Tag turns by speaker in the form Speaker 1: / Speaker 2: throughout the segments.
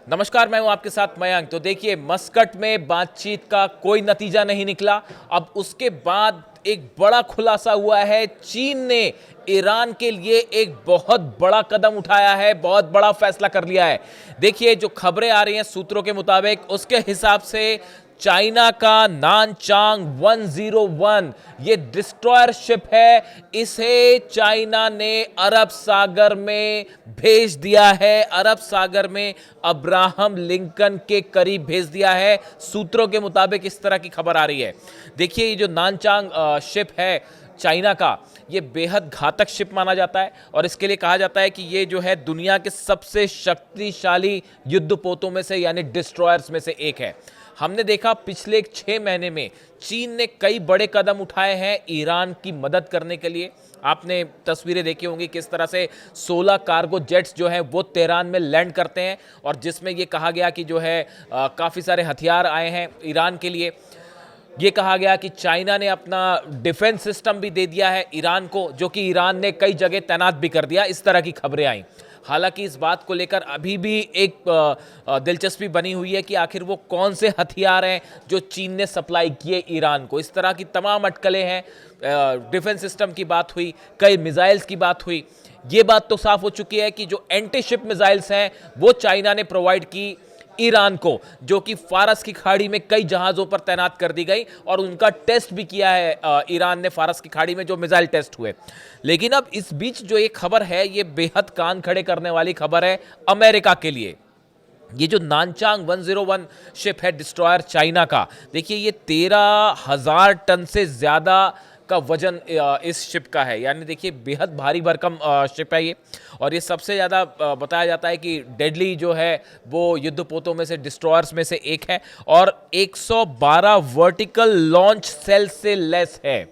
Speaker 1: नमस्कार, मैं हूं आपके साथ मयंक। तो देखिए, मस्कट में बातचीत का कोई नतीजा नहीं निकला। अब उसके बाद एक बड़ा खुलासा हुआ है। चीन ने ईरान के लिए एक बहुत बड़ा कदम उठाया है, बहुत बड़ा फैसला कर लिया है। देखिए, जो खबरें आ रही हैं सूत्रों के मुताबिक, उसके हिसाब से चाइना का नानचांग 101 ये डिस्ट्रॉयर शिप है, इसे चाइना ने अरब सागर में भेज दिया है। अरब सागर में अब्राहम लिंकन के करीब भेज दिया है। सूत्रों के मुताबिक इस तरह की खबर आ रही है। देखिए, ये जो नानचांग शिप है चाइना का, ये बेहद घातक शिप माना जाता है और इसके लिए कहा जाता है कि ये जो है दुनिया के सबसे शक्तिशाली युद्धपोतों में से यानी डिस्ट्रॉयर्स में से एक है। हमने देखा पिछले 6 महीने में चीन ने कई बड़े कदम उठाए हैं ईरान की मदद करने के लिए। आपने तस्वीरें देखी होंगी किस तरह से 16 कार्गो जेट्स जो हैं वो तेहरान में लैंड करते हैं और जिसमें ये कहा गया कि जो है काफ़ी सारे हथियार आए हैं ईरान के लिए। ये कहा गया कि चाइना ने अपना डिफेंस सिस्टम भी दे दिया है ईरान को, जो कि ईरान ने कई जगह तैनात भी कर दिया। इस तरह की खबरें आई। हालांकि इस बात को लेकर अभी भी एक दिलचस्पी बनी हुई है कि आखिर वो कौन से हथियार हैं जो चीन ने सप्लाई किए ईरान को। इस तरह की तमाम अटकलें हैं। डिफेंस सिस्टम की बात हुई, कई मिसाइल्स की बात हुई। ये बात तो साफ हो चुकी है कि जो एंटी शिप मिसाइल्स हैं वो चाइना ने प्रोवाइड की ईरान को, जो कि फारस की खाड़ी में कई जहाजों पर तैनात कर दी गई और उनका टेस्ट भी किया है ईरान ने फारस की खाड़ी में, जो मिसाइल टेस्ट हुए। लेकिन अब इस बीच जो एक खबर है, ये बेहद कान खड़े करने वाली खबर है अमेरिका के लिए। ये जो नानचांग 101 शिप है डिस्ट्रॉयर चाइना का, देखिए ये 13,000 टन से ज्यादा का वजन इस शिप का है। यानी देखिए बेहद भारी भरकम शिप है ये। और ये सबसे ज़्यादा बताया जाता है कि डेडली जो है वो युद्धपोतों में से, डिस्ट्रॉयर्स में से एक है और 112 वर्टिकल लॉन्च सेल से लेस है।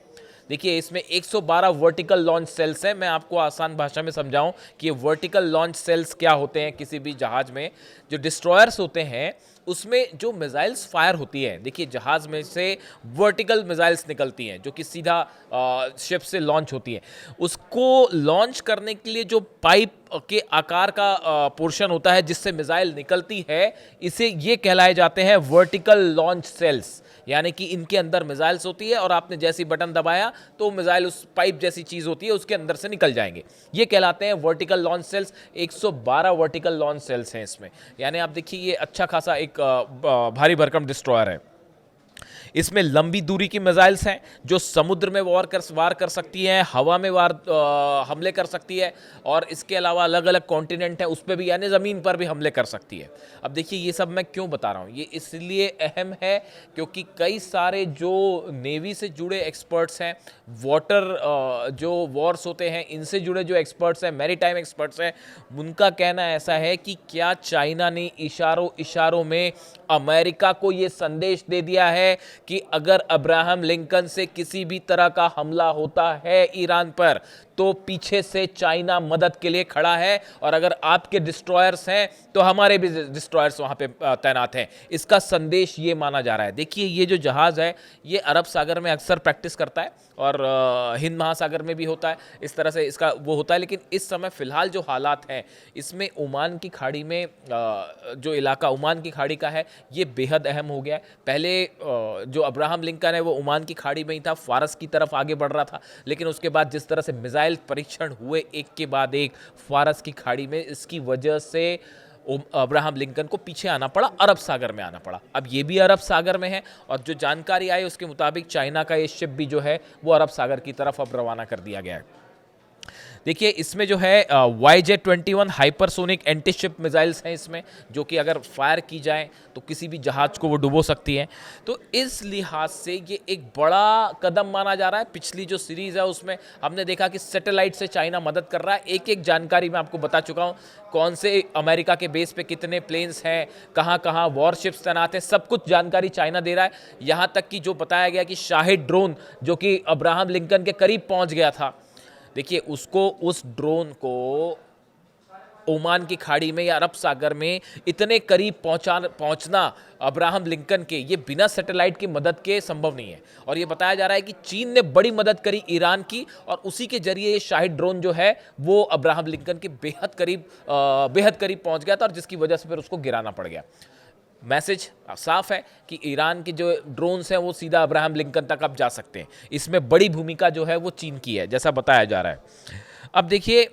Speaker 1: देखिए, इसमें 112 वर्टिकल लॉन्च सेल्स हैं। मैं आपको आसान भाषा में समझाऊं कि ये वर्टिकल लॉन्च सेल्स क्या होते हैं। किसी भी जहाज में जो डिस्ट्रॉयर्स होते हैं उसमें जो मिसाइल्स फायर होती है, देखिए जहाज में से वर्टिकल मिसाइल्स निकलती हैं जो कि सीधा शिप से लॉन्च होती है। उसको लॉन्च करने के लिए जो पाइप के आकार का पोर्शन होता है जिससे मिसाइल निकलती है, इसे ये कहलाए जाते हैं वर्टिकल लॉन्च सेल्स। यानी कि इनके अंदर मिसाइल्स होती है और आपने जैसी बटन दबाया तो मिसाइल उस पाइप जैसी चीज होती है उसके अंदर से निकल जाएंगे। ये कहलाते हैं vertical launch cells. 112 vertical launch cells हैं इसमें। यानी आप देखिए ये अच्छा खासा एक भारी भरकम डिस्ट्रॉयर है। इसमें लंबी दूरी की मिसाइल्स हैं जो समुद्र में वार कर सकती हैं, हवा में हमले कर सकती है और इसके अलावा अलग अलग कॉन्टिनेंट है उस पर भी, यानी ज़मीन पर भी हमले कर सकती है। अब देखिए ये सब मैं क्यों बता रहा हूँ, ये इसलिए अहम है क्योंकि कई सारे जो नेवी से जुड़े एक्सपर्ट्स हैं, वाटर जो वॉर्स होते हैं इनसे जुड़े जो एक्सपर्ट्स हैं, मैरीटाइम एक्सपर्ट्स हैं, उनका कहना ऐसा है कि क्या चाइना ने इशारों इशारों में अमेरिका को ये संदेश दे दिया है कि अगर अब्राहम लिंकन से किसी भी तरह का हमला होता है ईरान पर तो पीछे से चाइना मदद के लिए खड़ा है और अगर आपके डिस्ट्रॉयर्स हैं तो हमारे भी डिस्ट्रॉयर्स वहां पे तैनात हैं। इसका संदेश ये माना जा रहा है। देखिए ये जो जहाज है ये अरब सागर में अक्सर प्रैक्टिस करता है और हिंद महासागर में भी होता है, इस तरह से इसका वो होता है। लेकिन इस समय फिलहाल जो हालात हैं इसमें ओमान की खाड़ी में जो इलाका ओमान की खाड़ी का है ये बेहद अहम हो गया है। पहले जो अब्राहम लिंकन है वो ओमान की खाड़ी में ही था, फारस की तरफ आगे बढ़ रहा था, लेकिन उसके बाद जिस तरह से मिसाइल परीक्षण हुए एक के बाद एक फारस की खाड़ी में, इसकी वजह से अब्राहम लिंकन को पीछे आना पड़ा, अरब सागर में आना पड़ा। अब ये भी अरब सागर में है और जो जानकारी आई उसके मुताबिक चाइना का ये शिप भी जो है वो अरब सागर की तरफ अब रवाना कर दिया गया है। देखिए इसमें जो है YJ-21 hypersonic anti ship missiles हैं इसमें, जो कि अगर फायर की जाए तो किसी भी जहाज को वो डुबो सकती हैं। तो इस लिहाज से ये एक बड़ा कदम माना जा रहा है। पिछली जो सीरीज़ है उसमें हमने देखा कि सैटेलाइट से चाइना मदद कर रहा है। एक एक जानकारी मैं आपको बता चुका हूँ, कौन से अमेरिका के बेस पे कितने प्लेन्स हैं, कहाँ कहाँ वॉरशिप्स तैनात हैं, सब कुछ जानकारी चाइना दे रहा है। यहाँ तक कि जो बताया गया कि शाहिद ड्रोन जो कि अब्राहम लिंकन के करीब पहुँच गया था, देखिए उसको, उस ड्रोन को ओमान की खाड़ी में या अरब सागर में इतने करीब पहुंचना अब्राहम लिंकन के, ये बिना सैटेलाइट की मदद के संभव नहीं है। और ये बताया जा रहा है कि चीन ने बड़ी मदद करी ईरान की, और उसी के जरिए ये शाहिद ड्रोन जो है वो अब्राहम लिंकन के बेहद करीब पहुंच गया था, और जिसकी वजह से फिर उसको गिराना पड़ गया। मैसेज साफ है कि ईरान के जो ड्रोन्स हैं वो सीधा अब्राहम लिंकन तक अब जा सकते हैं। इसमें बड़ी भूमिका जो है वो चीन की है, जैसा बताया जा रहा है। अब देखिए,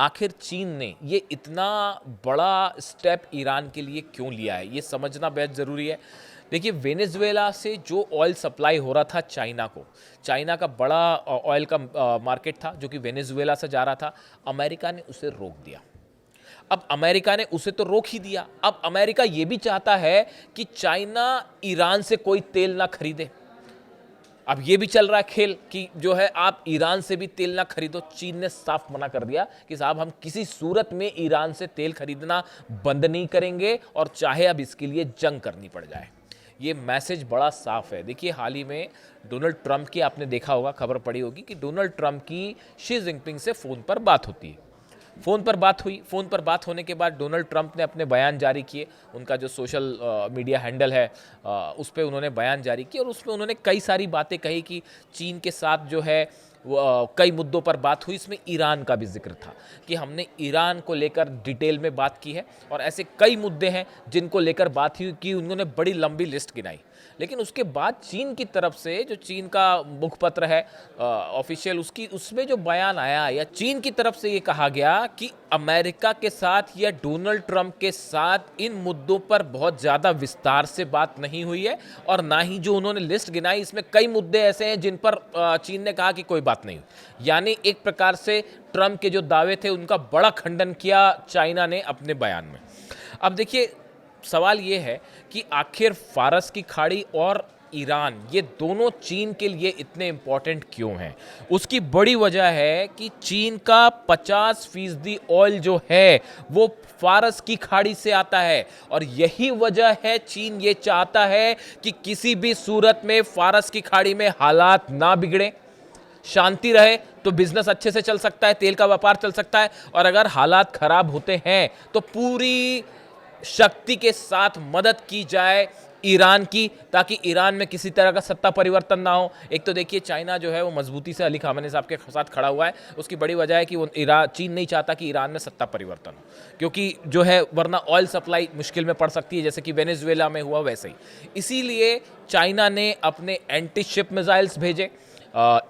Speaker 1: आखिर चीन ने ये इतना बड़ा स्टेप ईरान के लिए क्यों लिया है, ये समझना बेहद ज़रूरी है। देखिए, वेनेजुएला से जो ऑयल सप्लाई हो रहा था चाइना को, चाइना का बड़ा ऑयल का मार्केट था जो कि वेनेजुएला से जा रहा था, अमेरिका ने उसे रोक दिया। अब अमेरिका ने उसे तो रोक ही दिया, अब अमेरिका ये भी चाहता है कि चाइना ईरान से कोई तेल ना खरीदे। अब ये भी चल रहा है खेल कि जो है आप ईरान से भी तेल ना खरीदो। चीन ने साफ मना कर दिया कि साहब हम किसी सूरत में ईरान से तेल खरीदना बंद नहीं करेंगे, और चाहे अब इसके लिए जंग करनी पड़ जाए। ये मैसेज बड़ा साफ है। देखिए, हाल ही में डोनाल्ड ट्रंप की आपने देखा होगा, खबर पड़ी होगी कि डोनाल्ड ट्रंप की शी जिनपिंग से फ़ोन पर बात होती है। फ़ोन पर बात हुई, फ़ोन पर बात होने के बाद डोनाल्ड ट्रंप ने अपने बयान जारी किए। उनका जो सोशल मीडिया हैंडल है उस पर उन्होंने बयान जारी किए, और उसमें उन्होंने कई सारी बातें कही कि चीन के साथ जो है कई मुद्दों पर बात हुई। इसमें ईरान का भी जिक्र था कि हमने ईरान को लेकर डिटेल में बात की है, और ऐसे कई मुद्दे हैं जिनको लेकर बात हुई कि उन्होंने बड़ी लंबी लिस्ट गिनाई। लेकिन उसके बाद चीन की तरफ से, जो चीन का मुखपत्र है ऑफिशियल, उसमें जो बयान आया, या चीन की तरफ से ये कहा गया कि अमेरिका के साथ या डोनाल्ड ट्रंप के साथ इन मुद्दों पर बहुत ज़्यादा विस्तार से बात नहीं हुई है, और ना ही जो उन्होंने लिस्ट गिनाई इसमें कई मुद्दे ऐसे हैं जिन पर चीन ने कहा कि कोई बात नहीं हुई। यानी एक प्रकार से ट्रंप के जो दावे थे उनका बड़ा खंडन किया चाइना ने अपने बयान में। अब देखिए, सवाल ये है कि आखिर फारस की खाड़ी और ईरान, ये दोनों चीन के लिए इतने इंपॉर्टेंट क्यों हैं? उसकी बड़ी वजह है कि चीन का 50% ऑयल जो है वो फारस की खाड़ी से आता है, और यही वजह है चीन ये चाहता है कि किसी भी सूरत में फारस की खाड़ी में हालात ना बिगड़े, शांति रहे, तो बिजनेस अच्छे से चल सकता है, तेल का व्यापार चल सकता है। और अगर हालात खराब होते हैं तो पूरी शक्ति के साथ मदद की जाए ईरान की, ताकि ईरान में किसी तरह का सत्ता परिवर्तन ना हो। एक तो देखिए, चाइना जो है वो मजबूती से अली खामेनी साहब के साथ खड़ा हुआ है। उसकी बड़ी वजह है कि वो चीन नहीं चाहता कि ईरान में सत्ता परिवर्तन हो, क्योंकि जो है वरना ऑयल सप्लाई मुश्किल में पड़ सकती है, जैसे कि वेनेजुएला में हुआ वैसे ही। इसीलिए चाइना ने अपने एंटी शिप मिसाइल्स भेजे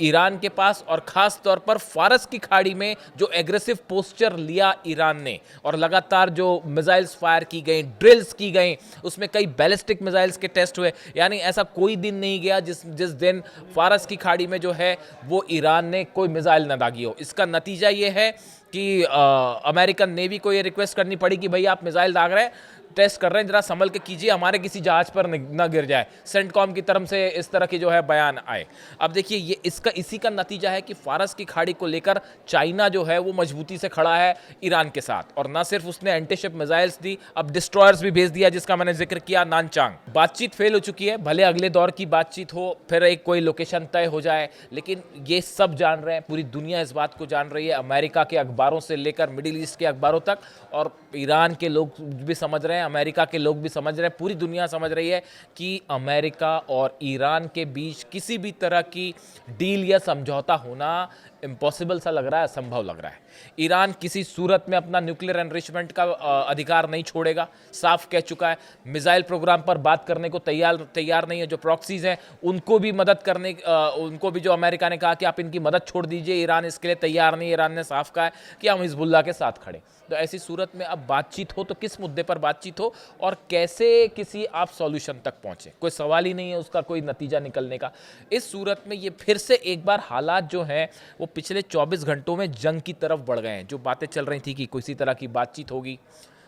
Speaker 1: ईरान के पास, और ख़ास तौर पर फारस की खाड़ी में जो एग्रेसिव पोस्चर लिया ईरान ने, और लगातार जो मिसाइल्स फायर की गई, ड्रिल्स की गई, उसमें कई बैलिस्टिक मिसाइल्स के टेस्ट हुए। यानी ऐसा कोई दिन नहीं गया जिस दिन फारस की खाड़ी में जो है वो ईरान ने कोई मिसाइल न दागी हो। इसका नतीजा ये है कि अमेरिकन नेवी को ये रिक्वेस्ट करनी पड़ी कि भाई आप मिसाइल दाग रहे हैं, टेस्ट कर रहे हैं, जरा संभल के कीजिए, हमारे किसी जहाज पर न गिर जाए। सेंटकॉम की तरफ से इस तरह की जो है बयान आए। अब देखिए, ये इसी का नतीजा है कि फारस की खाड़ी को लेकर चाइना जो है वो मजबूती से खड़ा है ईरान के साथ, और ना सिर्फ उसने एंटीशिप मिसाइल्स दी, अब डिस्ट्रॉयर्स भी भेज दिया, जिसका मैंने जिक्र किया, नानचांग। बातचीत फेल हो चुकी है, भले अगले दौर की बातचीत हो, फिर एक कोई लोकेशन तय हो जाए, लेकिन ये सब जान रहे हैं, पूरी दुनिया इस बात को जान रही है, अमेरिका के अखबारों से लेकर मिडिल ईस्ट के अखबारों तक, और ईरान के लोग भी समझ रहे हैं, अमेरिका के लोग भी समझ रहे हैं, पूरी दुनिया समझ रही है कि अमेरिका और ईरान के बीच किसी भी तरह की डील या समझौता होना इम्पॉसिबल सा लग रहा है, असंभव लग रहा है। ईरान किसी सूरत में अपना न्यूक्लियर एनरिचमेंट का अधिकार नहीं छोड़ेगा, साफ कह चुका है। मिसाइल प्रोग्राम पर बात करने को तैयार नहीं है। जो प्रॉक्सीज हैं उनको भी मदद करने, उनको भी जो अमेरिका ने कहा कि आप इनकी मदद छोड़ दीजिए, ईरान इसके लिए तैयार नहीं। ईरान ने साफ कहा है कि हम हिजबुल्लाह के साथ खड़े। तो ऐसी सूरत में अब बातचीत हो तो किस मुद्दे पर बातचीत हो और कैसे किसी आप सॉल्यूशन तक पहुंचे, कोई सवाल ही नहीं है उसका कोई नतीजा निकलने का। इस सूरत में ये फिर से एक बार हालात जो हैं वो पिछले 24 घंटों में जंग की तरफ बढ़ गए हैं। जो बातें चल रही थी कि किसी तरह की बातचीत होगी,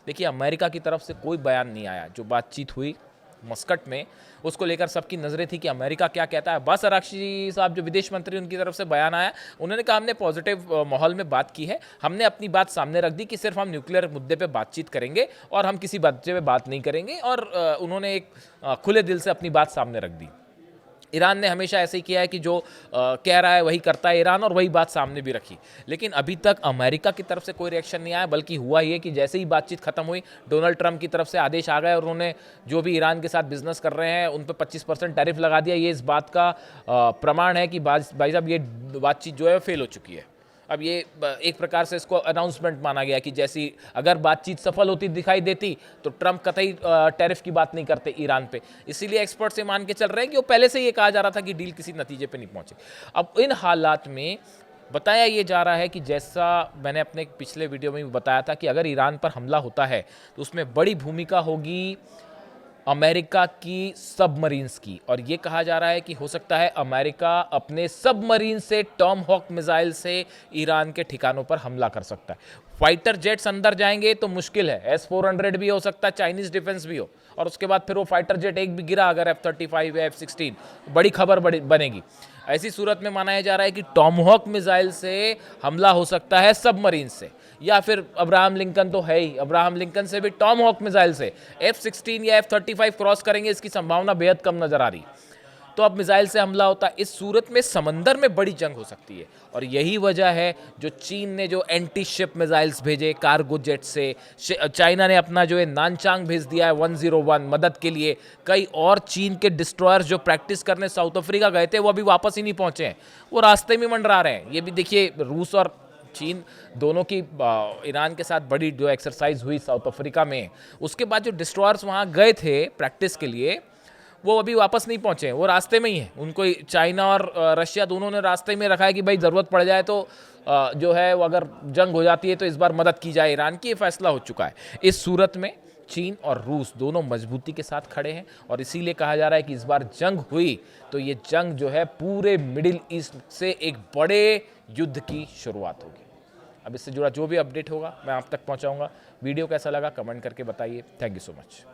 Speaker 1: देखिए अमेरिका की तरफ से कोई बयान नहीं आया। जो बातचीत हुई मस्कट में उसको लेकर सबकी नज़रें थी कि अमेरिका क्या कहता है। अब्बास अराक्ची साहब जो विदेश मंत्री, उनकी तरफ से बयान आया, उन्होंने कहा हमने पॉजिटिव माहौल में बात की है, हमने अपनी बात सामने रख दी कि सिर्फ हम न्यूक्लियर मुद्दे पे बातचीत करेंगे और हम किसी मुद्दे पे बात नहीं करेंगे, और उन्होंने एक खुले दिल से अपनी बात सामने रख दी। ईरान ने हमेशा ऐसे ही किया है कि जो कह रहा है वही करता है ईरान, और वही बात सामने भी रखी। लेकिन अभी तक अमेरिका की तरफ से कोई रिएक्शन नहीं आया, बल्कि हुआ ये कि जैसे ही बातचीत खत्म हुई, डोनाल्ड ट्रंप की तरफ से आदेश आ गए और उन्होंने जो भी ईरान के साथ बिजनेस कर रहे हैं उन पर 25% टैरिफ लगा दिया। ये इस बात का प्रमाण है कि भाई साहब ये बातचीत जो है फेल हो चुकी है। अब ये एक प्रकार से इसको अनाउंसमेंट माना गया कि जैसी अगर बातचीत सफल होती दिखाई देती तो ट्रंप कतई टैरिफ की बात नहीं करते ईरान पे। इसीलिए एक्सपर्ट से मान के चल रहे हैं कि वो पहले से ये कहा जा रहा था कि डील किसी नतीजे पे नहीं पहुंचे। अब इन हालात में बताया ये जा रहा है कि जैसा मैंने अपने पिछले वीडियो में भी बताया था कि अगर ईरान पर हमला होता है तो उसमें बड़ी भूमिका होगी अमेरिका की सबमरीन्स की। और ये कहा जा रहा है कि हो सकता है अमेरिका अपने सबमरीन से टॉम हॉक मिसाइल से ईरान के ठिकानों पर हमला कर सकता है। फाइटर जेट्स अंदर जाएंगे तो मुश्किल है, S-400 भी हो सकता है, चाइनीज डिफेंस भी हो, और उसके बाद फिर वो फाइटर जेट एक भी गिरा अगर F-35 या F-16, बड़ी खबर बनेगी। ऐसी सूरत में माना जा रहा है कि टॉमहॉक मिसाइल से हमला हो सकता है सबमरीन से, या फिर अब्राहम लिंकन तो है ही, अब्राहम लिंकन से भी टॉमहॉक मिसाइल से F-16 या F-35 क्रॉस करेंगे, इसकी संभावना बेहद कम नजर आ रही। तो अब मिसाइल से हमला होता है, इस सूरत में समंदर में बड़ी जंग हो सकती है। और यही वजह है जो चीन ने जो एंटी शिप मिसाइल्स भेजे कार्गो जेट से, चाइना ने अपना जो है नानचांग भेज दिया है 101 मदद के लिए। कई और चीन के डिस्ट्रॉयर्स जो प्रैक्टिस करने साउथ अफ्रीका गए थे वो अभी वापस ही नहीं पहुंचे हैं, वो रास्ते में मंडरा रहे हैं। ये भी देखिए, रूस और चीन दोनों की ईरान के साथ बड़ी जो एक्सरसाइज हुई साउथ अफ्रीका में, उसके बाद जो डिस्ट्रॉयर्स वहाँ गए थे प्रैक्टिस के लिए वो अभी वापस नहीं पहुंचे, वो रास्ते में ही हैं। उनको चाइना और रशिया दोनों ने रास्ते में रखा है कि भाई ज़रूरत पड़ जाए तो जो है वो अगर जंग हो जाती है तो इस बार मदद की जाए ईरान की, ये फैसला हो चुका है। इस सूरत में चीन और रूस दोनों मजबूती के साथ खड़े हैं, और इसीलिए कहा जा रहा है कि इस बार जंग हुई तो ये जंग जो है पूरे मिडिल ईस्ट से एक बड़े युद्ध की शुरुआत होगी। अब इससे जुड़ा जो भी अपडेट होगा मैं आप तक पहुंचाऊंगा। वीडियो कैसा लगा कमेंट करके बताइए। Thank you so much.